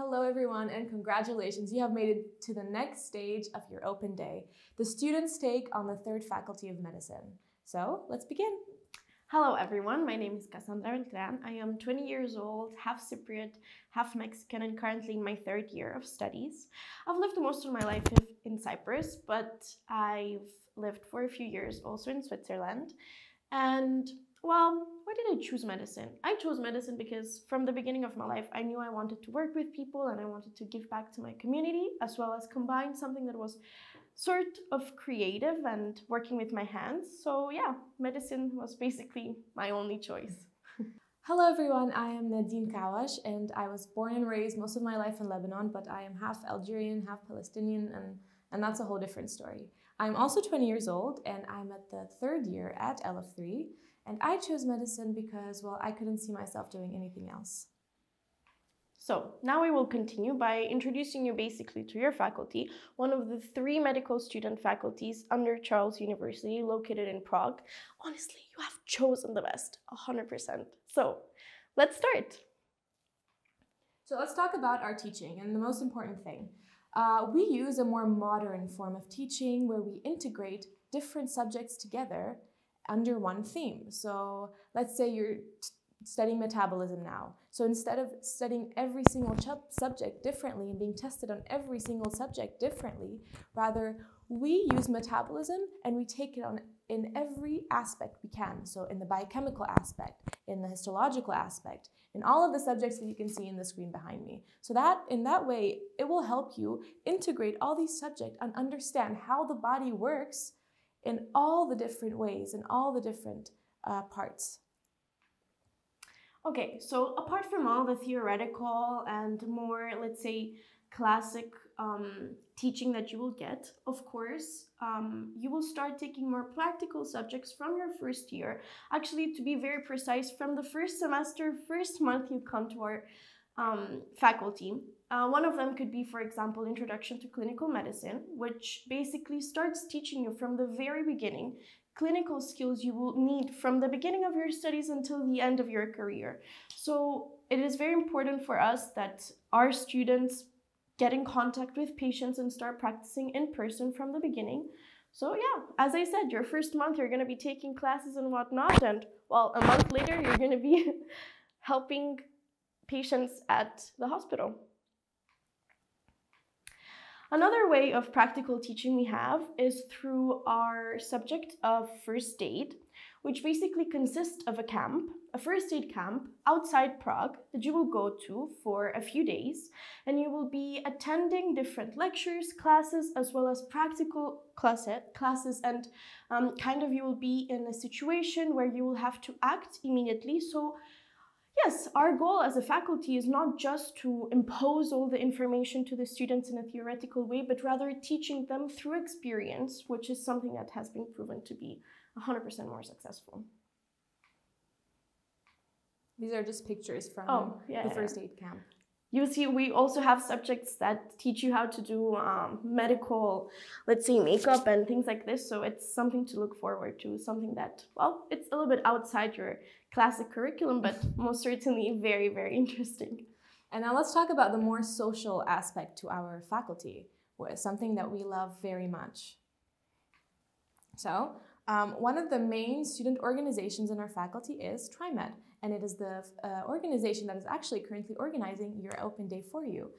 Hello everyone and congratulations, you have made it to the next stage of your open day, the students' take on the third faculty of medicine. So let's begin. Hello everyone, my name is Cassandra Beltran. I am 20 years old, half Cypriot, half Mexican, and currently in my third year of studies. I've lived most of my life in Cyprus, but I've lived for a few years also in Switzerland. And well, why did I choose medicine? I chose medicine because from the beginning of my life, I knew I wanted to work with people and I wanted to give back to my community, as well as combine something that was sort of creative and working with my hands. So yeah, medicine was basically my only choice. Hello everyone, I am Nadine Kawash and I was born and raised most of my life in Lebanon, but I am half Algerian, half Palestinian, and that's a whole different story. I'm also 20 years old and I'm at the third year at LF3, and I chose medicine because, well, I couldn't see myself doing anything else. So now we will continue by introducing you basically to your faculty, one of the 3 medical student faculties under Charles University located in Prague. Honestly, you have chosen the best, 100%. So let's start. So let's talk about our teaching and the most important thing. We use a more modern form of teaching where we integrate different subjects together under one theme. So let's say you're studying metabolism now. So instead of studying every single subject differently and being tested on every single subject differently, rather we use metabolism and we take it on in every aspect we can. So in the biochemical aspect, in the histological aspect, in all of the subjects that you can see in the screen behind me. So that in that way, it will help you integrate all these subjects and understand how the body works in all the different ways and all the different parts. Okay, so apart from all the theoretical and more, let's say, classic teaching that you will get, of course, you will start taking more practical subjects from your first year. Actually, to be very precise, from the first semester, first month you come to our faculty. One of them could be, for example, Introduction to Clinical Medicine, which basically starts teaching you from the very beginning clinical skills you will need from the beginning of your studies until the end of your career. So it is very important for us that our students get in contact with patients and start practicing in person from the beginning. So yeah, as I said, your first month you're going to be taking classes and whatnot, and well, a month later you're going to be helping patients at the hospital. Another way of practical teaching we have is through our subject of first aid, which basically consists of a first aid camp outside Prague that you will go to for a few days, and you will be attending different lectures, classes, as well as practical classes, and you will be in a situation where you will have to act immediately. So yes, our goal as a faculty is not just to impose all the information to the students in a theoretical way, but rather teaching them through experience, which is something that has been proven to be 100% more successful. These are just pictures from the first aid camp. You see, we also have subjects that teach you how to do medical, let's say, makeup and things like this. So it's something to look forward to, something that, well, it's a little bit outside your classic curriculum, but most certainly very, very interesting. And now let's talk about the more social aspect to our faculty, something that we love very much. So one of the main student organizations in our faculty is TriMed, and it is the organization that is actually currently organizing your open day for you.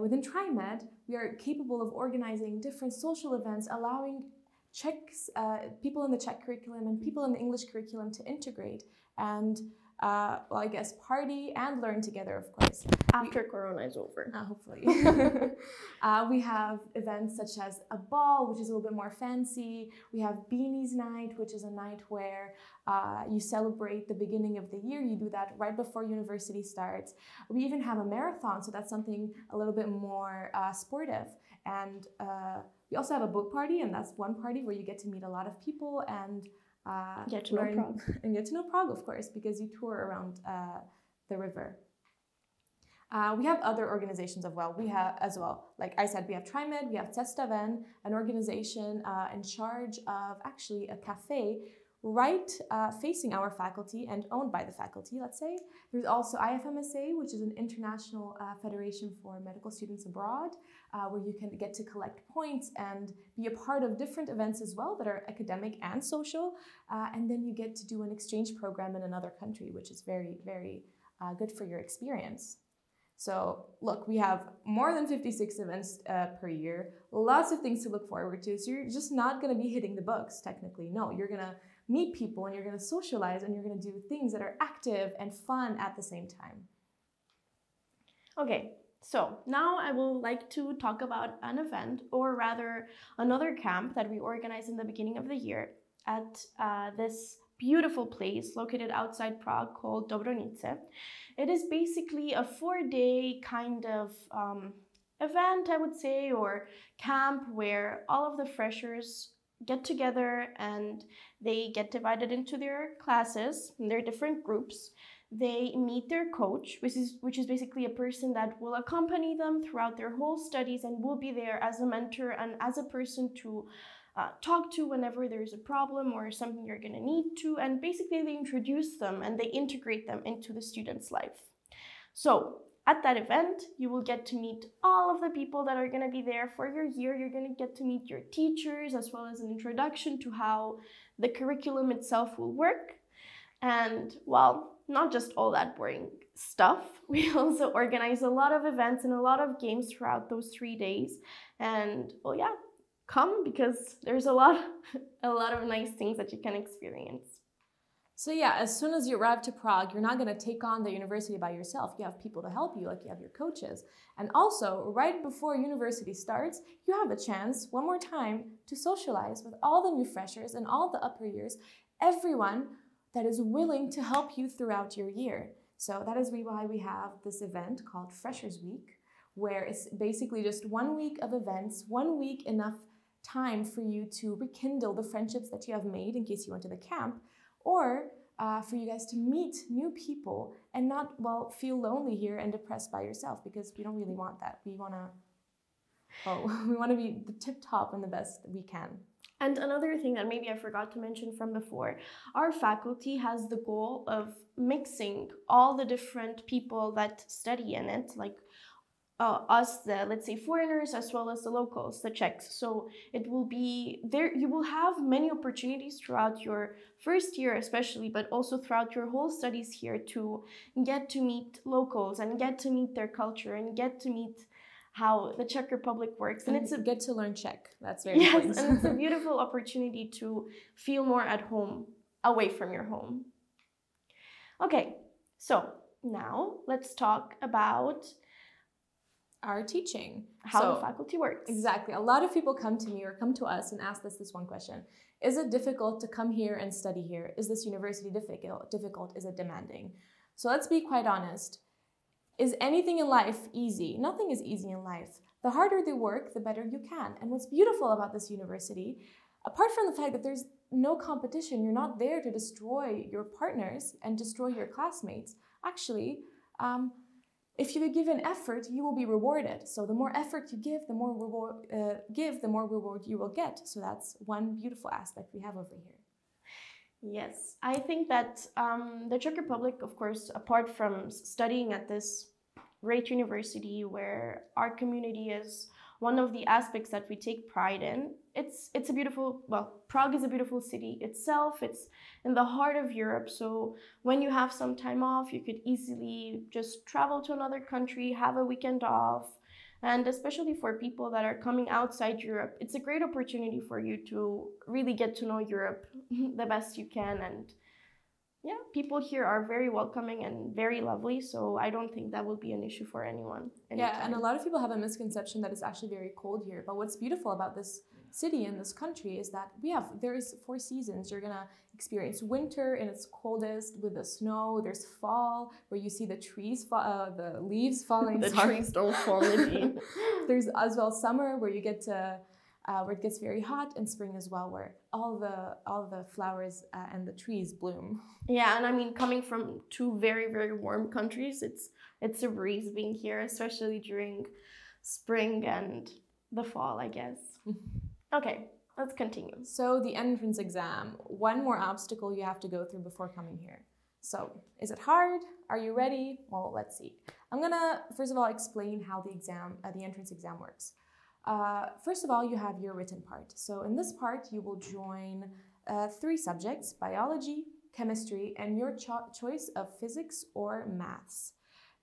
Within TriMed, we are capable of organizing different social events, allowing people in the Czech curriculum and people in the English curriculum to integrate and party and learn together, of course. After Corona is over. Hopefully. We have events such as a ball, which is a little bit more fancy. We have Beanies Night, which is a night where you celebrate the beginning of the year. You do that right before university starts. We even have a marathon, so that's something a little bit more sportive. And we also have a book party, and that's one party where you get to meet a lot of people and get to know Prague. And get to know Prague, of course, because you tour around the river. We have other organizations as well. Like I said, we have TriMed, we have Cesta Ven, an organization in charge of actually a cafe right facing our faculty and owned by the faculty, let's say. There's also IFMSA, which is an international federation for medical students abroad, where you can get to collect points and be a part of different events as well that are academic and social. And then you get to do an exchange program in another country, which is very, very good for your experience. So look, we have more than 56 events per year, lots of things to look forward to. So you're just not going to be hitting the books, technically. No, you're going to meet people and you're going to socialize and you're going to do things that are active and fun at the same time. Okay, so now I would like to talk about an event, or rather another camp that we organized in the beginning of the year at this beautiful place located outside Prague called Dobronice. It is basically a 4-day kind of event, I would say, or camp where all of the freshers get together and they get divided into their classes, in their different groups. They meet their coach, which is basically a person that will accompany them throughout their whole studies and will be there as a mentor and as a person to talk to whenever there's a problem or something you're going to need to. And basically they introduce them and they integrate them into the student's life. So at that event, you will get to meet all of the people that are going to be there for your year. You're going to get to meet your teachers, as well as an introduction to how the curriculum itself will work. And well, not just all that boring stuff. We also organize a lot of events and a lot of games throughout those 3 days. And well, yeah, come, because there's a lot of nice things that you can experience. So yeah, as soon as you arrive to Prague, you're not going to take on the university by yourself. You have people to help you, like you have your coaches. And also, right before university starts, you have a chance, one more time, to socialize with all the new freshers and all the upper years, everyone that is willing to help you throughout your year. So that is why we have this event called Freshers Week, where it's basically just 1 week of events, 1 week enough time for you to rekindle the friendships that you have made in case you went to the camp, or for you guys to meet new people and not, well, feel lonely here and depressed by yourself, because we don't really want that. We want to be the tip top and the best we can. And another thing that maybe I forgot to mention from before, our faculty has the goal of mixing all the different people that study in it, like us, the, let's say, foreigners, as well as the locals, the Czechs. So it will be there, you will have many opportunities throughout your first year especially, but also throughout your whole studies here to get to meet locals and get to meet their culture and get to meet how the Czech Republic works. And it's get to learn Czech. That's very important. Yes, and it's a beautiful opportunity to feel more at home, away from your home. Okay, so now let's talk about our teaching. How the faculty works. Exactly. A lot of people come to me or come to us and ask us this one question. Is it difficult to come here and study here? Is this university difficult? Is it demanding? So let's be quite honest. Is anything in life easy? Nothing is easy in life. The harder the work, the better you can. And what's beautiful about this university, apart from the fact that there's no competition, you're not there to destroy your partners and destroy your classmates. Actually, if you give an effort, you will be rewarded. So the more effort you give, the more reward you will get. So that's one beautiful aspect we have over here. Yes, I think that the Czech Republic, of course, apart from studying at this great university where our community is one of the aspects that we take pride in, it's a beautiful, well, Prague is a beautiful city itself. It's in the heart of Europe. So when you have some time off, you could easily just travel to another country, have a weekend off. And especially for people that are coming outside Europe, it's a great opportunity for you to really get to know Europe the best you can. And yeah, people here are very welcoming and very lovely. So I don't think that will be an issue for anyone. Yeah, and a lot of people have a misconception that it's actually very cold here. But what's beautiful about this city and this country is that there's 4 seasons. You're gonna experience winter in its coldest with the snow. There's fall where you see the trees, the leaves falling. The trees don't fall indeed. There's as well summer where you get to where it gets very hot, and spring as well, where all the flowers and the trees bloom. Yeah, and I mean, coming from 2 very, very warm countries, it's a breeze being here, especially during spring and the fall, I guess. Okay, let's continue. So the entrance exam, one more obstacle you have to go through before coming here. So is it hard? Are you ready? Well, let's see. I'm gonna first of all explain how the entrance exam works. First of all, you have your written part. So in this part, you will join 3 subjects: biology, chemistry, and your choice of physics or maths.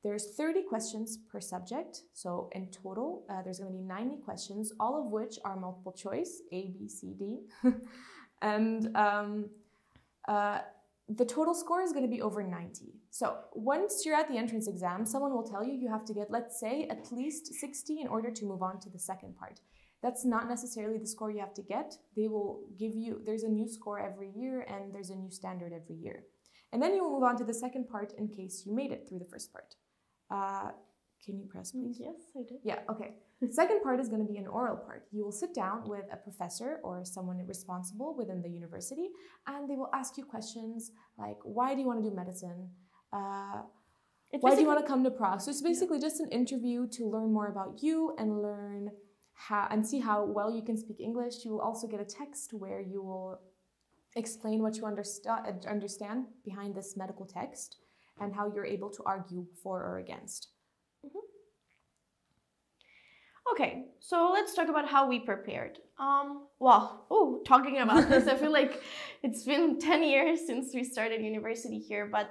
There's 30 questions per subject. So in total, there's going to be 90 questions, all of which are multiple choice, A, B, C, D. And the total score is going to be over 90. So once you're at the entrance exam, someone will tell you you have to get, let's say, at least 60 in order to move on to the second part. That's not necessarily the score you have to get. They will give you, there's a new score every year and there's a new standard every year. And then you will move on to the second part in case you made it through the first part. Can you press, please? Yes, I did. Yeah, okay. The second part is going to be an oral part. You will sit down with a professor or someone responsible within the university, and they will ask you questions like, why do you want to do medicine? Why do you want to come to Prague? So it's basically just an interview to learn more about you and learn how and see how well you can speak English. You will also get a text where you will explain what you understand behind this medical text and how you're able to argue for or against. Okay, so let's talk about how we prepared. Talking about this, I feel like it's been 10 years since we started university here, but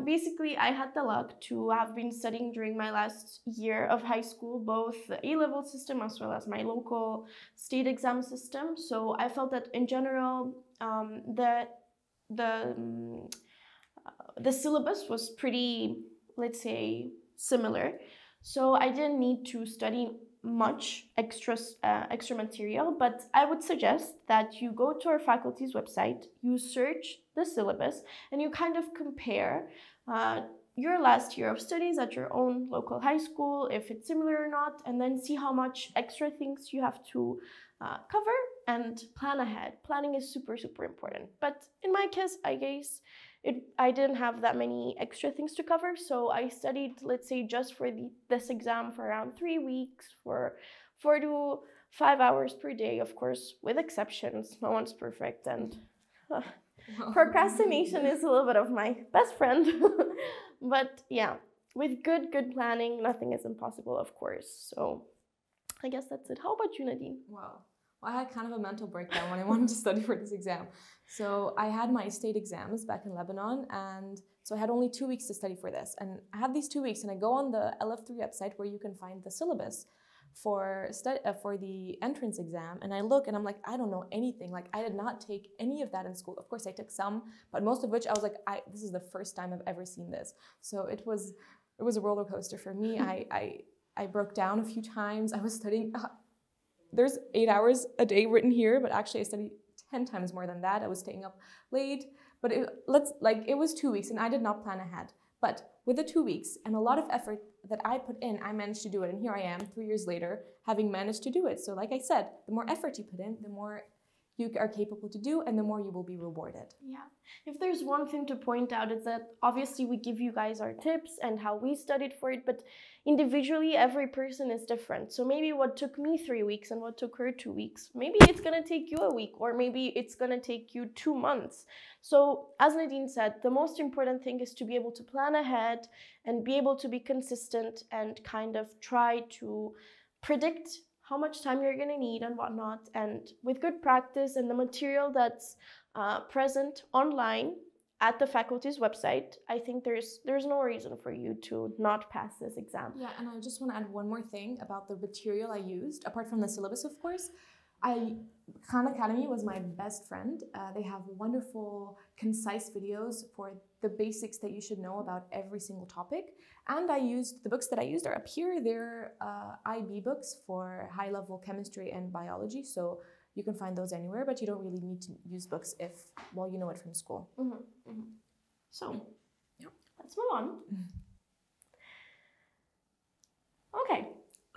basically I had the luck to have been studying during my last year of high school, both the A-level system as well as my local state exam system. So I felt that in general, the syllabus was pretty, let's say, similar. So I didn't need to study much extra material, but I would suggest that you go to our faculty's website, you search the syllabus, and you kind of compare your last year of studies at your own local high school, if it's similar or not, and then see how much extra things you have to cover and plan ahead. Planning is super, super important. But in my case, I guess, I didn't have that many extra things to cover, so I studied, let's say, just for this exam for around 3 weeks, for 4 to 5 hours per day, of course, with exceptions. No one's perfect, and procrastination is a little bit of my best friend. But yeah, with good planning, nothing is impossible, of course. So I guess that's it. How about you, Nadine? Wow. I had kind of a mental breakdown when I wanted to study for this exam. So I had my state exams back in Lebanon, and so I had only 2 weeks to study for this. And I had these 2 weeks, and I go on the LF3 website where you can find the syllabus for the entrance exam, and I look and I'm like, I don't know anything. Like, I did not take any of that in school. Of course I took some, but most of which I was like, this is the first time I've ever seen this. So it was a roller coaster for me. I broke down a few times. I was studying. There's 8 hours a day written here, but actually I studied 10 times more than that. I was staying up late, but it was 2 weeks and I did not plan ahead. But with the 2 weeks and a lot of effort that I put in, I managed to do it. And here I am 3 years later, having managed to do it. So like I said, the more effort you put in, the more you are capable to do and the more you will be rewarded. Yeah. If there's one thing to point out, is that obviously we give you guys our tips and how we studied for it, but individually every person is different. So maybe what took me 3 weeks and what took her 2 weeks, maybe it's going to take you a week, or maybe it's going to take you 2 months. So as Nadine said, the most important thing is to be able to plan ahead and be able to be consistent and kind of try to predict how much time you're going to need and whatnot. And with good practice and the material that's present online at the faculty's website, I think there's no reason for you to not pass this exam. Yeah, and I just want to add one more thing about the material I used, apart from the syllabus, of course. Khan Academy was my best friend. They have wonderful, concise videos for the basics that you should know about every single topic. And the books that I used are up here. They're IB books for high-level chemistry and biology. So you can find those anywhere, but you don't really need to use books if, well, you know it from school. So, yeah, let's move on. Okay.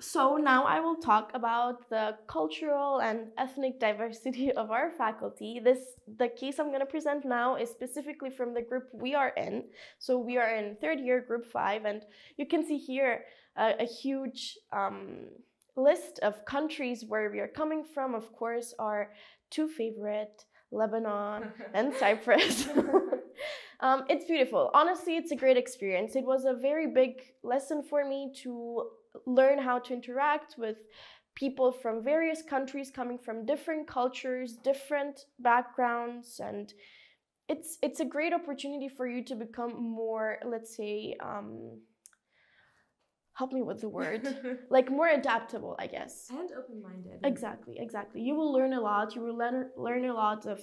So now I will talk about the cultural and ethnic diversity of our faculty. The case I'm going to present now is specifically from the group we are in. So we are in 3rd year, group 5, and you can see here a huge, list of countries where we are coming from, of course, our two favorite, Lebanon and Cyprus. It's beautiful. Honestly, it's a great experience. It was a very big lesson for me to learn how to interact with people from various countries coming from different cultures, different backgrounds, and it's a great opportunity for you to become more, let's say, help me with the word, like more adaptable, I guess. And open-minded. Exactly. You will learn a lot. You will learn a lot of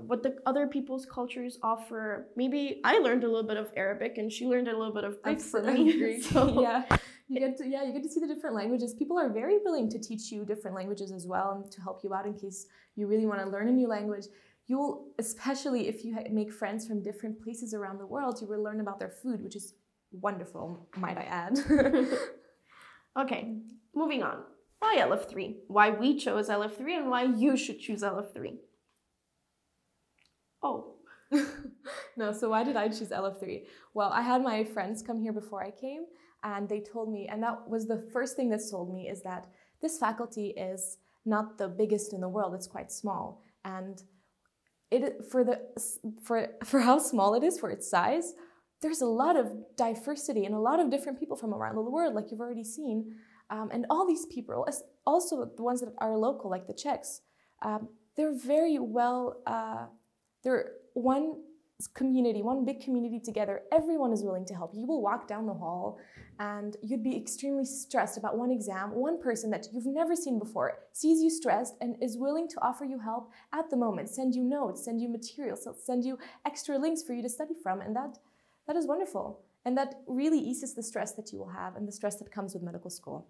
what the other people's cultures offer. Maybe I learned a little bit of Arabic and she learned a little bit of Greek from me. So. Yeah. You get to see the different languages. People are very willing to teach you different languages as well and to help you out in case you really want to learn a new language. You'll, especially if you make friends from different places around the world, you will learn about their food, which is wonderful, might I add. Okay, moving on. Why LF3? Why we chose LF3 and why you should choose LF3? Oh. No, so why did I choose LF3? Well, I had my friends come here before I came, and they told me, and that was the first thing that sold me, is that this faculty is not the biggest in the world, it's quite small. And for how small it is, for its size, there's a lot of diversity and a lot of different people from around the world, like you've already seen. And all these people, also the ones that are local, like the Czechs, they're very well, they're one community, one big community together. Everyone is willing to help. You will walk down the hall and you'd be extremely stressed about one exam. One person that you've never seen before sees you stressed and is willing to offer you help at the moment, send you notes, send you materials, send you extra links for you to study from. And that is wonderful. And that really eases the stress that you will have and the stress that comes with medical school.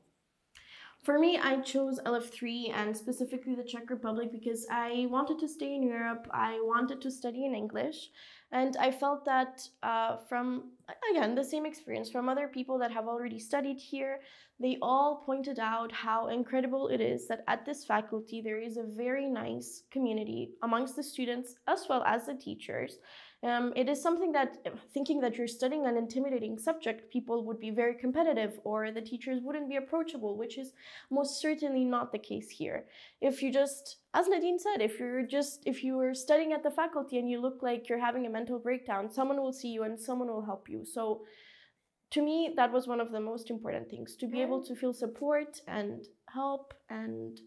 For me, I chose LF3 and specifically the Czech Republic because I wanted to stay in Europe. I wanted to study in English. And I felt that from, again, the same experience from other people that have already studied here, they all pointed out how incredible it is that at this faculty there is a very nice community amongst the students as well as the teachers. It is something that, thinking that you're studying an intimidating subject, people would be very competitive or the teachers wouldn't be approachable, which is most certainly not the case here. If you just, as Nadine said, if you are studying at the faculty and you look like you're having a mental breakdown, someone will see you and someone will help you. So to me, that was one of the most important things, to be able to feel support and help and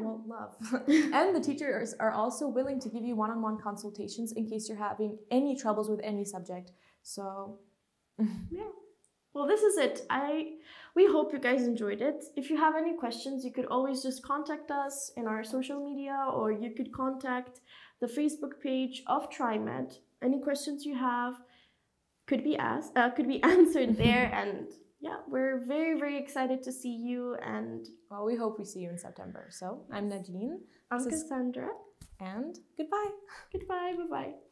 well, love. And the teachers are also willing to give you one-on-one consultations in case you're having any troubles with any subject. So, yeah. Well, this is it. We hope you guys enjoyed it. If you have any questions, you could always just contact us in our social media, or you could contact the Facebook page of TriMed. Any questions you have could be answered there. And yeah, we're very, very excited to see you. And well, we hope we see you in September. So I'm Nadine. I'm Cassandra. And goodbye. Goodbye. Bye-bye.